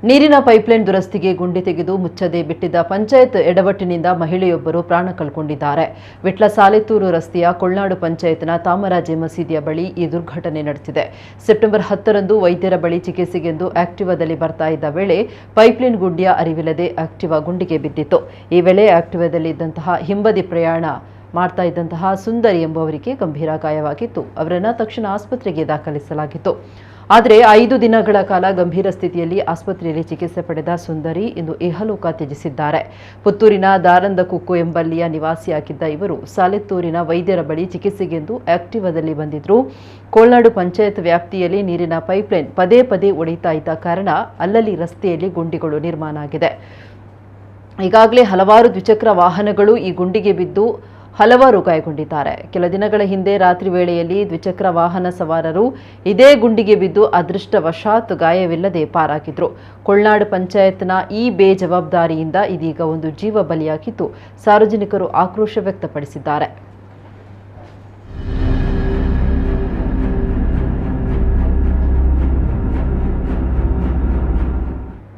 ನೀರಿನ ಪೈಪ್ಲೈನ್ ದುರಸ್ತಿಗೆ ಗುಂಡಿ ತೆಗೆದು ಮುಚ್ಚದೆ ಬಿಟ್ಟಿದ್ದ ಪಂಚಾಯತ್ ಎಡವಟ್ಟಿನಿಂದ ಮಹಿಳೆಯೊಬ್ಬರು ಪ್ರಾಣ ಕಳ್ಕೊಂಡಿದ್ದಾರೆ. ವಿಟ್ಲ ಸಾಲೆತ್ತೂರು ರಸ್ತೆಯ ಕೊಳ್ನಾಡು ಪಂಚಾಯತ್ನ ತಾಮರಾಜೆ ಮಸೀದಿಯ ಬಳಿ ಈ ದುರ್ಘಟನೆ ನಡೆದಿದೆ. ಸೆಪ್ಟೆಂಬರ್ 10ರಂದು ವೈದ್ಯರ ಬಳಿ ಚಿಕಿತ್ಸೆಗೆಂದು ಆಕ್ಟಿವಾದಲ್ಲಿ ಬರ್ತಾ ಇದ್ದ ವೇಳೆ ಪೈಪ್ಲೈನ್ ಗುಂಡಿಯ ಅರಿವಿಲ್ಲದೆ ಆಕ್ಟಿವಾ ಗುಂಡಿಗೆ ಬಿದ್ದಿತ್ತು. ಈ ವೇಳೆ ಆಕ್ಟಿವಾದಲ್ಲಿ ಇದ್ದಂತಹ ಹಿಂಬದಿ ಪ್ರಯಾಣ ಮಾಡ್ತಾ ಇದ್ದಂತಹ ಸುಂದರಿ ಎಂಬುವರಿಗೆ ಗಂಭೀರ ಗಾಯವಾಗಿತ್ತು. ಅವರನ್ನು ತಕ್ಷಣ ಆಸ್ಪತ್ರೆಗೆ ದಾಖಲಿಸಲಾಗಿತ್ತು. ಆದರೆ 5 ದಿನಗಳ ಕಾಲ ಗಂಭೀರ ಸ್ಥಿತಿಯಲ್ಲಿ ಆಸ್ಪತ್ರೆಯಲ್ಲಿ ಚಿಕಿತ್ಸೆ ಪಡೆದ ಸುಂದರಿ ಇಂದು ಇಹಲೋಕ ತ್ಯಜಿಸಿದ್ದಾರೆ. ಪುತ್ತೂರಿನ ದಾರಂದಕುಕ್ಕು ಎಂಬಲ್ಲಿಯ ನಿವಾಸಿಯಾಗಿದ್ದ ಇವರು ಸಾಲೆತ್ತೂರಿನ ವೈದ್ಯರ ಬಳಿ ಚಿಕಿತ್ಸೆಗೆಂದು ಆಕ್ಟಿವಾದಲ್ಲಿ ಬಂದಿದ್ರು. ಕೊಳ್ನಾಡು ಪಂಚಾಯತ್ ವ್ಯಾಪ್ತಿಯಲ್ಲಿ ನೀರಿನ ಪೈಪ್ಲೈನ್ ಪದೇ ಪದೇ ಒಡೆಯುತ್ತಾ ಇದ್ದ ಕಾರಣ ಅಲ್ಲಲ್ಲಿ ರಸ್ತೆಯಲ್ಲಿ ಗುಂಡಿಗಳು ನಿರ್ಮಾಣ ಆಗಿದೆ. ಈಗಾಗಲೇ ಹಲವಾರು ದ್ವಿಚಕ್ರ ವಾಹನಗಳು ಈ ಗುಂಡಿಗೆ ಬಿದ್ದು ಹಲವಾರು ಗಾಯಗೊಂಡಿದ್ದಾರೆ. ಕೆಲ ದಿನಗಳ ಹಿಂದೆ ರಾತ್ರಿ ವೇಳೆಯಲ್ಲಿ ದ್ವಿಚಕ್ರ ವಾಹನ ಸವಾರರು ಇದೇ ಗುಂಡಿಗೆ ಬಿದ್ದು ಅದೃಷ್ಟವಶಾತ್ ಗಾಯವಿಲ್ಲದೆ ಪಾರಾಗಿದ್ರು. ಕೊಳ್ನಾಡು ಪಂಚಾಯತ್ನ ಈ ಬೇಜವಾಬ್ದಾರಿಯಿಂದ ಇದೀಗ ಒಂದು ಜೀವ ಬಲಿಯಾಗಿದ್ದು ಸಾರ್ವಜನಿಕರು ಆಕ್ರೋಶ ವ್ಯಕ್ತಪಡಿಸಿದ್ದಾರೆ.